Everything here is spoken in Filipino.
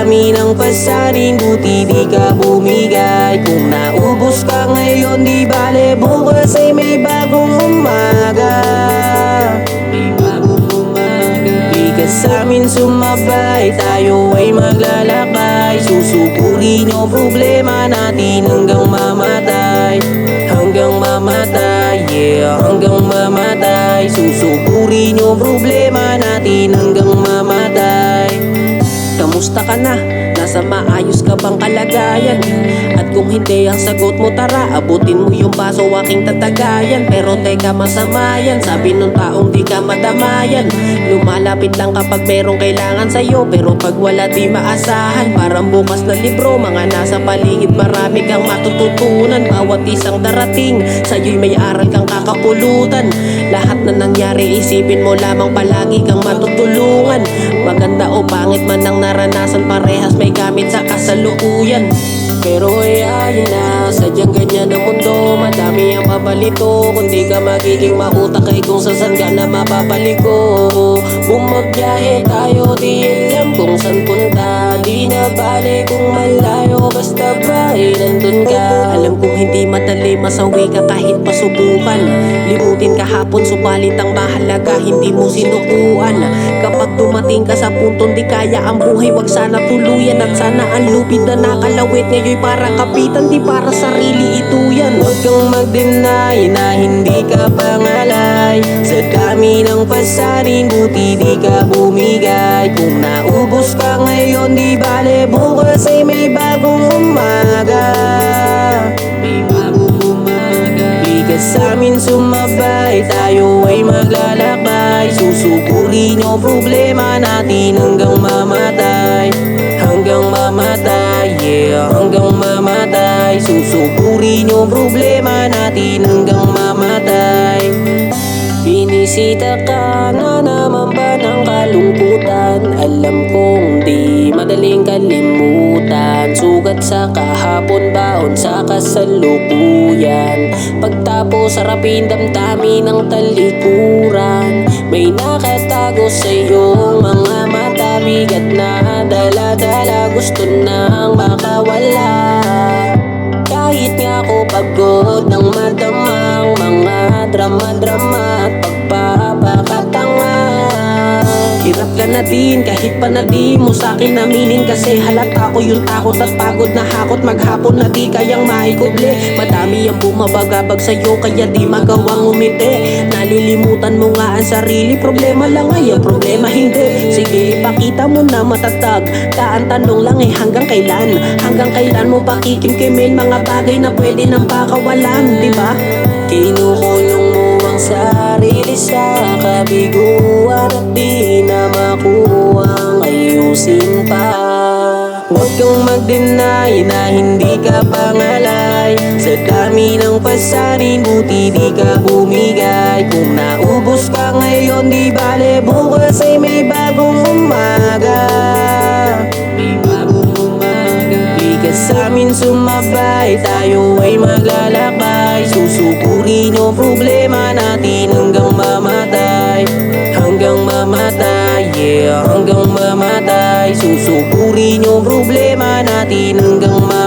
dami ng pasanin, buti di ka bumigay. Kung naubos ka ngayon, di bale bukas ay may bagong umaga. Di ka sa'min sumabay, tayo ay maglalakbay. Susupurin yung problema natin hanggang mamatay. Hanggang mamatay, yeah, hanggang mamatay. Susupurin yung problema natin hanggang mamatay. Kamusta ka na? Nasa maayos ka bang kalagayan? At kung hindi ang sagot mo, tara, abutin mo yung baso, aking tatagayan. Pero teka, masama yan, sabi nung taong di ka madamayan. Lumalapit lang kapag merong kailangan sa'yo, pero pag wala di maasahan. Parang bukas na libro, mga nasa paligid, marami kang matututunan. Bawat isang darating, sa'yo'y may aral kang kakapulutan. Lahat na nangyari, isipin mo lamang, palagi kang matutulungan. Maganda o pangit man ang naranasan, parehas may gamit sa kasalukuyan. Pero ayayin na, sadyang ganyan ang mundo. Madami ang mabalito, kung di ka magiging mautak ay kung saan ka na mapapaliko. Bumagbiyahe tayo, di alam kung saan punta. Di na bale kung malayo, basta ba nandun ka. Alam kong hindi madali, masawi ka kahit pasubukan. Limutin kahapon, subalit ang mahalaga hindi mo sinukuan. Kapag dumating ka sa puntong di kaya ang buhay, wag sana tuluyan. At sana ang lupit na nakalawit ngayon para kapitan, di para sarili, ito yan. Huwag kang mag-deny na hindi ka pangalay. Sa dami ng pasanin, buti di ka bumigay. Kung naubos ka ngayon, di bale bukas ay may bagong umaga. May bagong umaga. Di ka sa'min sumabay, tayo ay maglalakbay. Susupurin yung problema natin hanggang mamatay. Hanggang mamatay, yeah, hanggang mamatay. Susupurin yung problema natin hanggang mamatay. Binisita ka na naman ba ng kalungkutan? Alam kong di madaling kalimutan. Sugat sa kahapon, baon sa kasalukuyan. Pagtapos sarapin damdamin ng talikuran. May nakatago sa iyong mga mata, bigat na dala-dala, gusto nang makawala. Kahit nga ako pagod ng madamang mga drama-drama at pagpapakatanga. Hirap ka na din kahit pa na di mo sa'kin aminin, kasi halata ko yung takot at pagod na hakot. Maghapon na di kayang maikuble, madami ang bumabagabag sa'yo kaya di magawang umiti. Nalilimutan mo nga ang sarili, problema lang ay ang problema hindi. Sige, ipakita mo na matatag ka, ang tanong lang ay hanggang kailan? Hanggang kailan mo pakikimkimin mga bagay na pwede nang pakawalan, diba? Kinukulong mo ang sarili sa kabiguan at di na makuhang ayusin pa. Huwag kang mag-deny na hindi ka pangalay. Sa dami ng pasanin, buti di ka bumigay. Kung naubos ka ngayon, di bale bukas ay may bagong umaga. May bagong umaga. Di ka sa'min sumabay, tayo ay maglalakbay. Susupurin yung problema natin hanggang mamatay. Hanggang mamatay, yeah, hanggang mamatay. Susupurin yung problema natin hanggang mamatay.